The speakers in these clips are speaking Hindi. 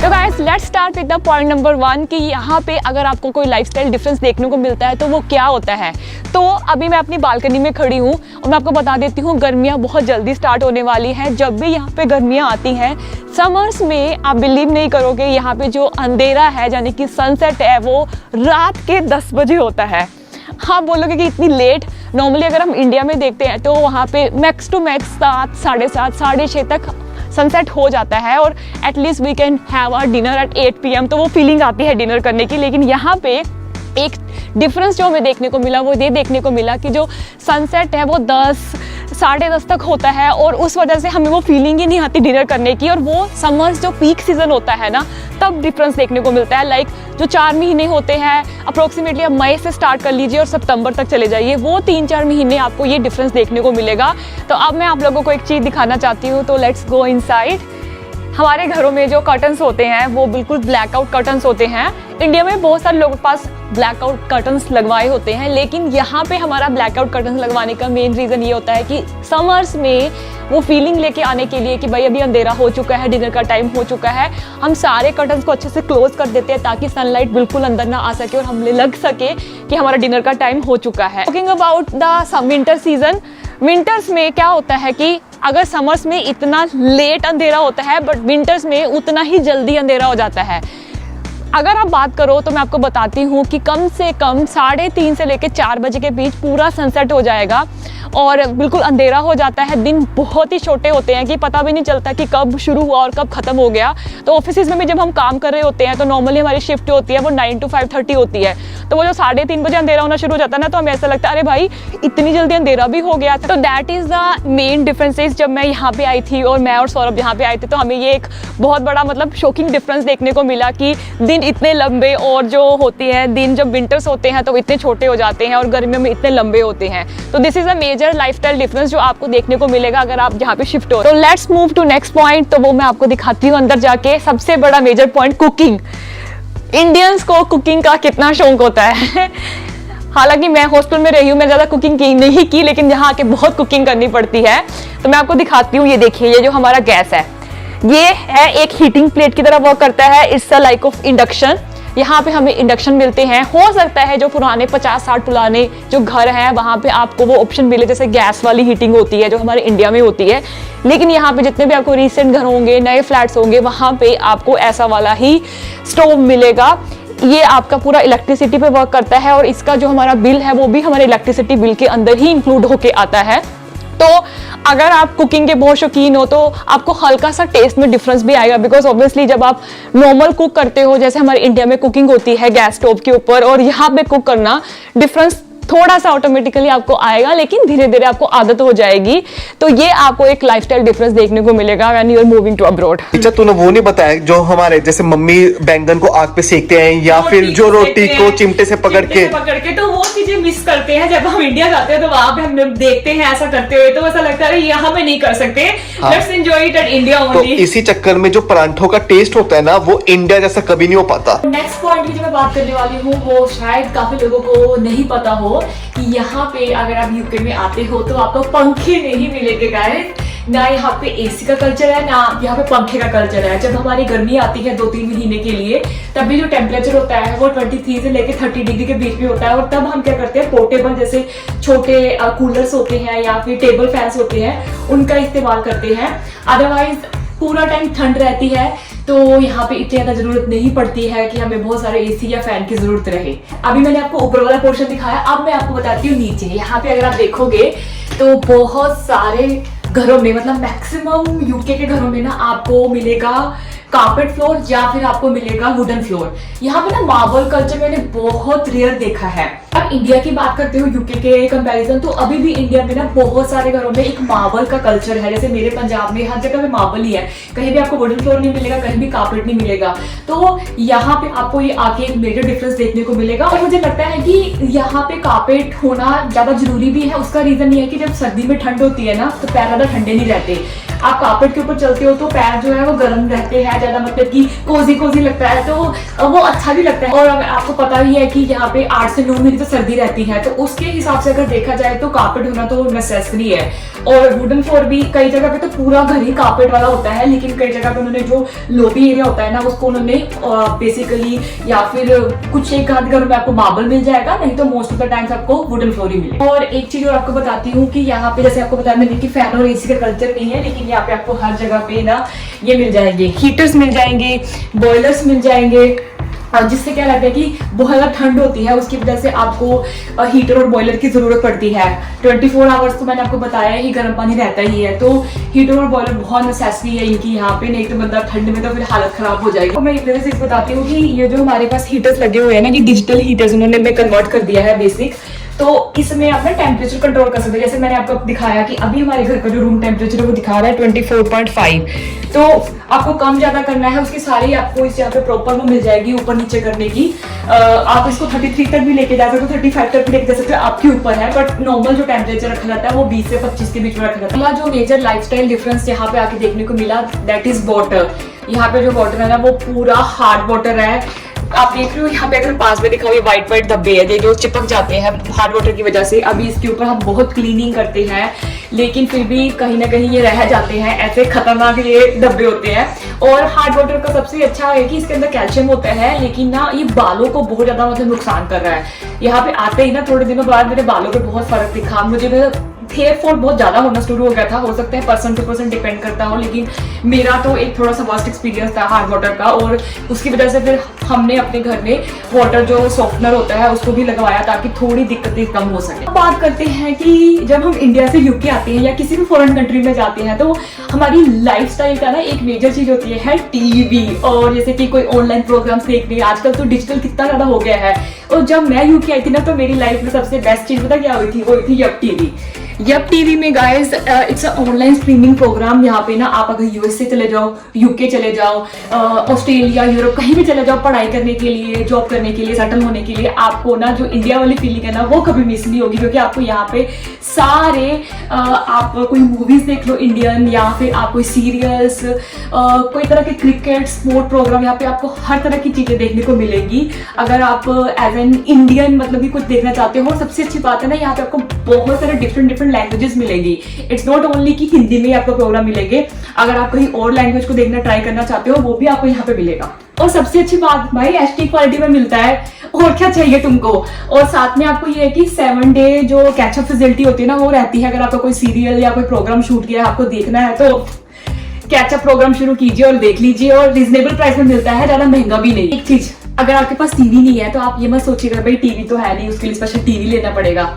तो guys let's start with the point number 1 कि यहाँ पे अगर आपको कोई लाइफस्टाइल डिफरेंस देखने को मिलता है तो वो क्या होता है। तो अभी मैं अपनी बालकनी में खड़ी हूँ और मैं आपको बता देती हूँ गर्मियाँ बहुत जल्दी स्टार्ट होने वाली हैं। जब भी यहाँ पे गर्मियाँ आती हैं समर्स में, आप बिलीव नहीं करोगे, यहाँ पे जो अंधेरा है यानी कि सनसेट है वो रात के 10 बजे होता है। हाँ बोलोगे कि इतनी लेट, नॉर्मली अगर हम इंडिया में देखते हैं तो वहाँ पे मैक्स टू मैक्स 7, 7:30, 6:30 तक सनसेट हो जाता है और at least we can have a dinner at 8 PM, तो वो फीलिंग आती है डिनर करने की। लेकिन यहाँ पे एक डिफरेंस जो हमें देखने को मिला वो ये देखने को मिला कि जो सनसेट है वो 10, 10:30 तक होता है और उस वजह से हमें वो फीलिंग ही नहीं आती डिनर करने की। और वो समर्स जो पीक सीजन होता है ना, तब डिफरेंस देखने को मिलता है। लाइक जो 4 महीने होते हैं अप्रोक्सीमेटली, आप मई से स्टार्ट कर लीजिए और सितंबर तक चले जाइए, वो 3-4 महीने आपको ये डिफरेंस देखने को मिलेगा। तो अब मैं आप लोगों को एक चीज़ दिखाना चाहती हूँ, तो लेट्स गो इनसाइड। हमारे घरों में जो कर्टन्स होते हैं वो बिल्कुल ब्लैकआउट कर्टन्स होते हैं। इंडिया में बहुत सारे लोगों के पास ब्लैकआउट कर्टन्स लगवाए होते हैं, लेकिन यहाँ पे हमारा ब्लैकआउट कर्टन्स लगवाने का मेन रीज़न ये होता है कि समर्स में वो फीलिंग लेके आने के लिए कि भाई अभी अंधेरा हो चुका है, डिनर का टाइम हो चुका है, हम सारे कर्टन्स को अच्छे से क्लोज कर देते हैं ताकि सनलाइट बिल्कुल अंदर ना आ सके और हमें लग सके कि हमारा डिनर का टाइम हो चुका है। Talking about the winter season, winters में क्या होता है कि अगर समर्स में इतना लेट अंधेरा होता है बट विंटर्स में उतना ही जल्दी अंधेरा हो जाता है। अगर आप बात करो तो मैं आपको बताती हूँ कि कम से कम 3:30 से लेकर 4 बजे के बीच पूरा सनसेट हो जाएगा और बिल्कुल अंधेरा हो जाता है। दिन बहुत ही छोटे होते हैं कि पता भी नहीं चलता कि कब शुरू हुआ और कब खत्म हो गया। तो ऑफिस में भी जब हम काम कर रहे होते हैं तो नॉर्मली हमारी शिफ्ट होती है वो 9 to 5:30 होती है, तो वो जो 3:30 बजे अंधेरा होना शुरू हो जाता है ना, तो हमें ऐसा लगता है अरे भाई इतनी जल्दी अंधेरा भी हो गया था। तो that is the main differences. जब मैं यहाँ पे आई थी और मैं और सौरभ यहाँ पे आए थे तो हमें ये एक बहुत बड़ा मतलब शॉकिंग डिफरेंस देखने को मिला कि दिन इतने लंबे, और जो होती है दिन जब विंटर्स होते हैं तो इतने छोटे हो जाते हैं और गर्मियों में इतने लंबे होते हैं। तो this is a major lifestyle difference जो आपको देखने को मिलेगा अगर आप यहाँ पे शिफ्ट हो। तो let's move to next point, तो वो मैं आपको दिखाती हूँ अंदर जाके। सबसे बड़ा मेजर पॉइंट, कुकिंग। इंडियंस को कुकिंग का कितना शौक होता है। हालांकि मैं हॉस्टल में रही हूँ, मैं ज़्यादा कुकिंग नहीं की, लेकिन यहाँ आके बहुत कुकिंग करनी पड़ती है। तो मैं आपको दिखाती हूँ, ये देखिए, ये जो हमारा गैस है ये है एक हीटिंग प्लेट की तरह वर्क करता है। It's a like of induction. यहाँ पे हमें इंडक्शन मिलते हैं। हो सकता है जो पुराने 50-60 पुराने जो घर हैं वहाँ पे आपको वो ऑप्शन मिले जैसे गैस वाली हीटिंग होती है जो हमारे इंडिया में होती है, लेकिन यहाँ पे जितने भी आपको रीसेंट घर होंगे, नए फ्लैट्स होंगे, वहाँ पे आपको ऐसा वाला ही स्टोव मिलेगा। ये आपका पूरा इलेक्ट्रिसिटी पे वर्क करता है और इसका जो हमारा बिल है वो भी हमारे इलेक्ट्रिसिटी बिल के अंदर ही इंक्लूड होके आता है। तो अगर आप कुकिंग के बहुत शौकीन हो तो आपको हल्का सा टेस्ट में डिफरेंस भी आएगा, बिकॉज ऑब्वियसली जब आप नॉर्मल कुक करते हो जैसे हमारे इंडिया में कुकिंग होती है गैस स्टोव के ऊपर, और यहाँ पे कुक करना, डिफरेंस थोड़ा सा ऑटोमेटिकली आपको आएगा, लेकिन धीरे धीरे आपको आदत हो जाएगी। तो ये आपको एक लाइफस्टाइल डिफरेंस देखने को मिलेगा when you are moving to abroad. अच्छा, तूने वो नहीं बताया जो हमारे जैसे मम्मी बैंगन को आग पे सेकते हैं या फिर जो रोटी को चिमटे से पकड़ के, तो वो चीजें मिस करते हैं। जब हम इंडिया जाते हैं तो वहां पे हम देखते हैं ऐसा करते हुए, तो ऐसा लगता है यहाँ पे नहीं कर सकते। Let's enjoy it at India only. तो इसी चक्कर में जो परांठों का टेस्ट होता है ना वो इंडिया जैसा कभी नहीं हो पाता। नेक्स्ट पॉइंट की जो मैं बात करने वाली हूँ वो शायद काफी लोगों को नहीं पता हो कि यहाँ पे अगर आप यूके में आते हो तो आपको पंखे नहीं मिलेंगे गाइस। ना यहाँ पे एसी का कल्चर है, ना यहाँ पे पंखे का कल्चर है। जब हमारी गर्मी आती है 2-3 महीने के लिए, तब भी जो टेम्परेचर होता है वो 23 से लेकर 30 डिग्री के बीच में होता है, और तब हम क्या करते हैं पोर्टेबल जैसे छोटे कूलर्स होते हैं या फिर टेबल फैंस होते हैं उनका इस्तेमाल करते हैं। अदरवाइज पूरा टाइम ठंड रहती है तो यहाँ पे इतनी ज्यादा जरूरत नहीं पड़ती है कि हमें बहुत सारे एसी या फैन की जरूरत रहे। अभी मैंने आपको ऊपर वाला पोर्शन दिखाया, अब मैं आपको बताती हूँ नीचे। यहाँ पे अगर आप देखोगे तो बहुत सारे घरों में, मतलब मैक्सिमम यूके के घरों में ना आपको मिलेगा कारपेट फ्लोर या फिर आपको मिलेगा वुडन फ्लोर। यहाँ पे ना मार्बल कल्चर मैंने बहुत रेयर देखा है। अब इंडिया की बात करते हो यूके के कंपैरिजन, तो अभी भी इंडिया में ना बहुत सारे घरों में एक मार्बल का कल्चर है। जैसे मेरे पंजाब में हर जगह पे मार्बल ही है, कहीं भी आपको वुडन फ्लोर नहीं मिलेगा, कहीं भी कारपेट नहीं मिलेगा। तो यहाँ पे आपको ये आके एक मेजर डिफरेंस देखने को मिलेगा। और मुझे लगता है कि यहाँ पे कारपेट होना ज्यादा जरूरी भी है। उसका रीजन ये है कि जब सर्दी में ठंड होती है ना तो पैर ज्यादा ठंडे नहीं रहते। आप कारपेट के ऊपर चलते हो तो पैर जो है वो गर्म रहते हैं ज्यादा, मतलब कि कोजी कोजी लगता है, तो वो अच्छा भी लगता है। और आपको पता ही है कि यहाँ पे 8 से 9 महीने तो सर्दी रहती है, तो उसके हिसाब से अगर देखा जाए तो कारपेट होना तो नेसेसरी है। और वुडन फ्लोर भी कई जगह पे तो पूरा घर ही कारपेट वाला होता है, लेकिन कई जगह पे उन्होंने जो लॉबी एरिया होता है ना उसको उन्होंने बेसिकली या फिर कुछ एक आध घर में आपको मार्बल मिल जाएगा, नहीं तो मोस्ट ऑफ द टाइम्स आपको वुडन फ्लोर ही मिलेगा। और एक चीज और आपको बताती हूँ कि यहाँ पे जैसे आपको बताया मैंने कि फैन और एसी का कल्चर नहीं है, लेकिन यहाँ पे आपको हर जगह पे ना ये मिल जाएंगे, हीटर्स मिल जाएंगे, बॉयलर्स मिल जाएंगे, जिससे क्या लगता है कि बहुत ज़्यादा ठंड होती है, उसकी वजह से आपको हीटर और बॉयलर की ज़रूरत पड़ती है। 24 आवर्स तो मैंने आपको बताया है ही गर्म पानी रहता ही है, तो हीटर और बॉयलर बहुत नेसेसरी है इनकी यहाँ पे, नहीं तो बंदा ठंड में तो फिर हालत खराब हो जाएगी। तो मैं एक तरह से बताती हूँ कि ये जो हमारे पास हीटर्स लगे हुए हैं ना, ये डिजिटल हीटर्स उन्होंने मैं कन्वर्ट कर दिया है बेसिक, तो इसमें आप ना टेम्परेचर कंट्रोल कर सकते हैं। जैसे मैंने आपको दिखाया कि अभी हमारे घर का जो रूम टेम्परेचर है वो दिखा रहा है 24.5, तो आपको कम ज्यादा करना है उसकी सारी आपको इस यहाँ पे प्रॉपर वो मिल जाएगी ऊपर नीचे करने की। आप इसको 33 तक भी लेके जा सकते हो, 35 तक भी लेके जा सकते हो, आपके ऊपर है, बट नॉर्मल जो टेम्परेचर रखा जाता है वो 20 से 25 के बीच में रखा जाता है। जो मेजर लाइफस्टाइल डिफरेंस यहाँ पे आके देखने को मिला दैट इज वाटर। यहाँ पे जो वाटर है ना वो पूरा हार्ड वाटर है। आप देख रहे हो यहाँ पे अगर पास में दिखाओ ये व्हाइट व्हाइट धब्बे है जो चिपक जाते हैं हार्ड वाटर की वजह से। अभी इसके ऊपर हम बहुत क्लीनिंग करते हैं, लेकिन फिर भी कहीं ना कहीं ये रह जाते हैं, ऐसे खतरनाक ये धब्बे होते हैं। और हार्ड वाटर का सबसे अच्छा है कि इसके अंदर कैल्शियम होता है, लेकिन ना ये बालों को बहुत ज्यादा मतलब नुकसान कर रहा है। यहाँ पे आते ही ना थोड़े दिनों बाद मेरे बालों पे बहुत फर्क दिखा, मुझे हेयर फॉल बहुत ज्यादा होना शुरू हो गया था। हो सकता है पर्सन टू पर्सन डिपेंड करता हो, लेकिन मेरा तो एक थोड़ा सा वर्स्ट एक्सपीरियंस था हार्ड वाटर का, और उसकी वजह से फिर हमने अपने घर में वाटर जो सॉफ्टनर होता है उसको भी लगवाया ताकि थोड़ी दिक्कतें कम हो सके। अब बात करते हैं कि जब हम इंडिया से यूके आते हैं या किसी भी फॉरेन कंट्री में जाते हैं तो हमारी लाइफस्टाइल का ना एक मेजर चीज होती है टीवी, और जैसे कि कोई ऑनलाइन प्रोग्राम्स देखने, आजकल तो डिजिटल कितना ज्यादा हो गया है। और जब मैं यूके आई थी ना तो मेरी लाइफ में सबसे बेस्ट चीज पता क्या हुई थी, वो हुई थी यप टीवी। यप टीवी में guys it's a online streaming program. यहाँ पे ना आप अगर यूएसए चले जाओ, यूके चले जाओ, ऑस्ट्रेलिया, यूरोप कहीं भी चले जाओ पढ़ाई करने के लिए, जॉब करने के लिए, सेटल होने के लिए, आपको ना जो इंडिया वाली फीलिंग है ना वो कभी मिस नहीं होगी, क्योंकि आपको यहाँ पे सारे आप कोई मूवीज देख लो इंडियन, या फिर आप कोई सीरियल्स, कोई तरह के क्रिकेट स्पोर्ट प्रोग्राम, यहाँ पे आपको हर तरह की चीजें देखने को मिलेगी अगर आप एज एन इंडियन मतलब कि कुछ देखना चाहते हो। सबसे अच्छी बात है ना यहाँ पे आपको बहुत सारे डिफरेंट लैंग्वेजेस मिलेगी। इट्स नॉट ओनली कि हिंदी में आपको प्रोग्राम मिलेंगे, अगर आप कहीं और लैंग्वेज को देखना ट्राई करना चाहते हो वो भी आपको यहाँ पे मिलेगा। और सबसे अच्छी बात भाई एचडी क्वालिटी में मिलता है, और क्या चाहिए तुमको। और साथ में आपको ये है कि 7 डे जो कैचअप फैसिलिटी होती है ना वो रहती है। अगर आपका कोई सीरियल या कोई प्रोग्राम शूट किया है आपको देखना है तो कैचअप प्रोग्राम शुरू कीजिए और देख लीजिए, और रिजनेबल प्राइस में मिलता है, ज्यादा महंगा भी नहीं। एक चीज, अगर आपके पास टीवी नहीं है तो आप ये मत सोचिएगा भाई टीवी तो है नहीं, उसके लिए स्पेशल टीवी लेना पड़ेगा।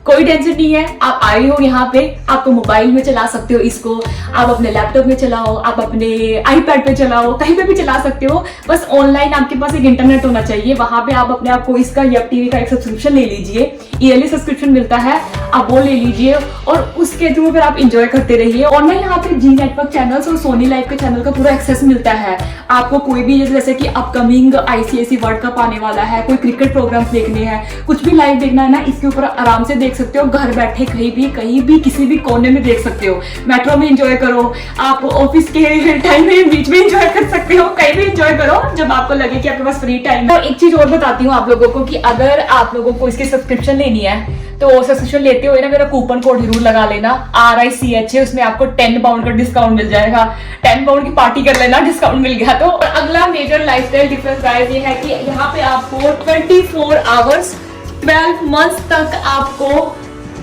कोई टेंशन नहीं है, आप आए हो यहाँ पे, आपको मोबाइल में चला सकते हो इसको, आप अपने लैपटॉप में चलाओ, आप अपने आईपैड पे चलाओ, कहीं पे भी चला सकते हो। बस ऑनलाइन आपके पास एक इंटरनेट होना चाहिए, वहां पे आप अपने आप को इसका यप टीवी का एक सब्सक्रिप्शन ले लीजिए, ईयरली सब्सक्रिप्शन मिलता है, आप वो ले लीजिए और उसके थ्रू फिर आप इंजॉय करते रहिए। ऑनलाइन यहाँ पे जी नेटवर्क चैनल्स और सोनी लाइव के चैनल का पूरा एक्सेस मिलता है। आपको कोई भी जैसे कि अपकमिंग आईसीएसई वर्ल्ड कप आने वाला है, कोई क्रिकेट प्रोग्राम देखने हैं, कुछ भी लाइव देखना है ना, इसके ऊपर आराम से देख सकते हो, घर बैठे कहीं भी किसी भी कोने में देख सकते हो। मेट्रो में एंजॉय करो, आप ऑफिस के टाइम में बीच में एंजॉय कर सकते हो, कहीं भी एंजॉय करो जब आपको लगे कि आपके पास फ्री टाइम है। और एक चीज और बताती हूँ आप लोगों को कि अगर आप लोगों को इसकी सब्सक्रिप्शन लेनी है तो सब्सक्रिप्शन लेते हुए ना मेरा कूपन कोड जरूर लगा लेना RICH, उसमें आपको 10 पाउंड का डिस्काउंट मिल जाएगा। 10 पाउंड की पार्टी कर लेना, डिस्काउंट मिल गया तो। अगला मेजर लाइफस्टाइल डिफरेंस गाइस ये है कि यहाँ पे आपको 24 आवर्स 12 मंथ्स तक आपको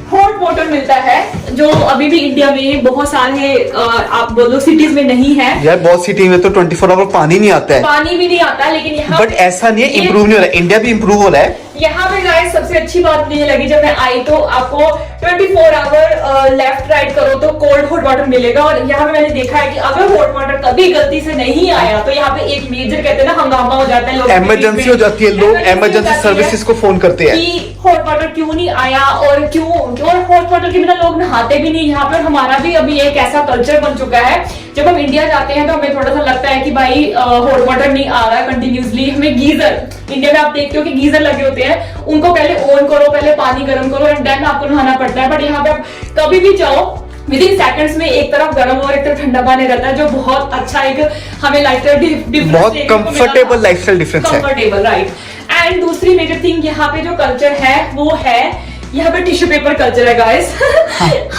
हॉट वाटर मिलता है, जो अभी भी इंडिया में बहुत सारे आप बोलो सिटीज में नहीं है। यार बहुत सिटी में तो 24 आवर पानी नहीं आता है, पानी भी नहीं आता, लेकिन यहाँ बट ऐसा नहीं है, इम्प्रूव नहीं हो रहा है, इंडिया भी इम्प्रूव हो रहा है। यहाँ पे गाइस सबसे अच्छी बात मुझे लगी जब मैं आई तो आपको 24 आवर लेफ्ट राइट करो तो कोल्ड हॉट वाटर मिलेगा। और यहाँ पे मैंने देखा है कि अगर हॉट वाटर कभी गलती से नहीं आया तो यहाँ पे एक मेजर कहते हैं ना हंगामा हो जाता है, लोग इमरजेंसी हो जाती है, लोग इमरजेंसी सर्विसेज को फोन करते हैं कि हॉट वाटर क्यों नहीं आया और क्यों, और हॉट वाटर के बिना लोग नहाते भी नहीं। यहाँ पर हमारा भी अभी एक ऐसा कल्चर बन चुका है, जब हम इंडिया जाते हैं तो हमें थोड़ा सा लगता है कि भाई हॉट वाटर नहीं आ रहा है कंटिन्यूसली, हमें गीजर, इंडिया में आप देखते हो कि गीजर लगे होते हैं, उनको पहले ऑन करो, पहले पानी गर्म करो एंड देन आपको नहाना पड़ता है। बट यहाँ पे आप कभी भी जाओ विद इन सेकंड्स में एक तरफ गर्म और एक तरफ ठंडा पानी रहता है, जो बहुत अच्छा एक हमें लाइफस्टाइल डिफरेंस, बहुत कंफर्टेबल लाइफस्टाइल डिफरेंस है। Comfortable, right. एंड दूसरी मेजर थिंग यहाँ पे जो कल्चर है वो है यहाँ पे टिश्यू पेपर कल्चर है गाइस।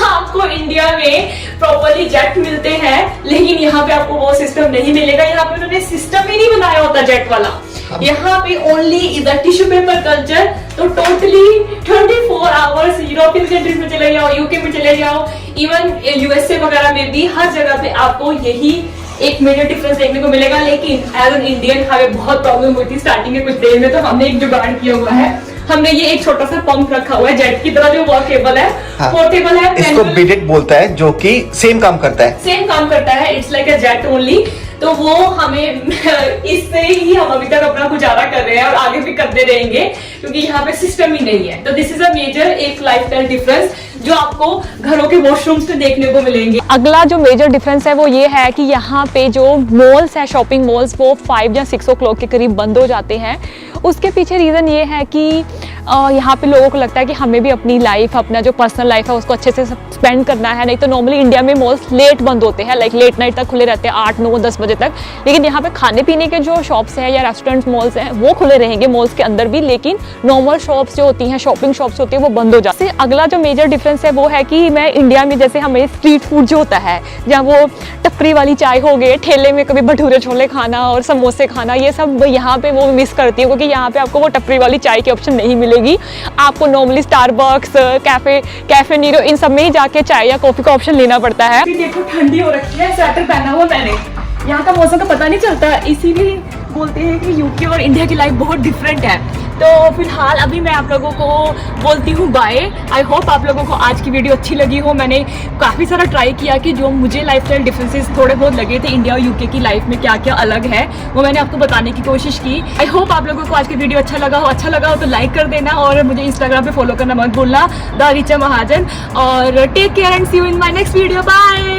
आपको इंडिया में प्रॉपर्ली जेट मिलते हैं, लेकिन यहाँ पे आपको वो सिस्टम नहीं मिलेगा। यहाँ पे उन्होंने सिस्टम ही नहीं बनाया होता जेट वाला। यहाँ पे only is a tissue paper culture. तो टोटली 24 आवर्स यूरोपियन कंट्रीज में चले जाओ, यूके में चले जाओ, इवन यूएसए वगैरह में भी हर जगह पे आपको यही एक मेजर डिफरेंस देखने को मिलेगा। लेकिन एज एन इंडियन हमें बहुत प्रॉब्लम हुई थी स्टार्टिंग के कुछ देर में, तो हमने एक जुगाड़ किया हुआ है। हमने ये एक छोटा सा पंप रखा हुआ है जेट की तरह, जो वॉकेबल है, पोर्टेबल है, इसको बिडेट बोलता है, जो कि सेम काम करता है। It's like a jet only. तो वो हमें इससे ही हम अभी तक अपना गुजारा कर रहे हैं और आगे भी करते रहेंगे, क्योंकि यहाँ पे सिस्टम ही नहीं है। तो दिस इज अ मेजर एक लाइफस्टाइल डिफरेंस जो आपको घरों के वॉशरूम्स में देखने को मिलेंगे। अगला जो मेजर डिफरेंस है वो ये है कि यहाँ पे जो मॉल्स है, शॉपिंग मॉल्स, वो 5 या 6 o'clock के करीब बंद हो जाते हैं। उसके पीछे रीज़न ये है कि यहाँ पे लोगों को लगता है कि हमें भी अपनी लाइफ, अपना जो पर्सनल लाइफ है उसको अच्छे से स्पेंड करना है। नहीं तो नॉर्मली इंडिया में मॉल्स लेट बंद होते हैं, लाइक लेट नाइट तक खुले रहते हैं, 8, 9, 10 बजे तक। लेकिन यहाँ पे खाने पीने के जो शॉप्स हैं या रेस्टोरेंट्स, मॉल्स हैं, वो खुले रहेंगे मॉल्स के अंदर भी, लेकिन नॉर्मल शॉप्स जो होती हैं, शॉपिंग शॉप्स होती है, वो बंद हो जाती है। अगला जो मेजर डिफरेंस है वो है कि मैं इंडिया में जैसे हमें स्ट्रीट फूड जो होता है, जहाँ वो टपरी वाली चाय हो गई, ठेले में कभी भटूरे छोले खाना और समोसे खाना, ये सब यहाँ पे वो मिस करती हूँ, क्योंकि यहाँ पे आपको वो टपरी वाली चाय की ऑप्शन नहीं मिलेगी। आपको नॉर्मली स्टारबक्स, कैफे नीरो, इन सब में ही जाके चाय या कॉफी का ऑप्शन लेना पड़ता है। देखो ठंडी हो रखी है, स्वेटर पहना हुआ मैंने, यहाँ का मौसम का पता नहीं चलता, इसीलिए बोलते हैं कि यूके और इंडिया की लाइफ बहुत डिफरेंट है। तो फिलहाल अभी मैं आप लोगों को बोलती हूँ बाय। आई होप आप लोगों को आज की वीडियो अच्छी लगी हो। मैंने काफ़ी सारा ट्राई किया कि जो मुझे लाइफस्टाइल डिफरेंसेस थोड़े बहुत लगे थे इंडिया और यूके की लाइफ में क्या क्या अलग है, वो मैंने आपको बताने की कोशिश की। आई होप आप लोगों को आज की वीडियो अच्छा लगा हो तो लाइक कर देना, और मुझे इंस्टाग्राम पे फॉलो करना मत भूलना, द रिचा महाजन। और take care and see you in my next video. Bye.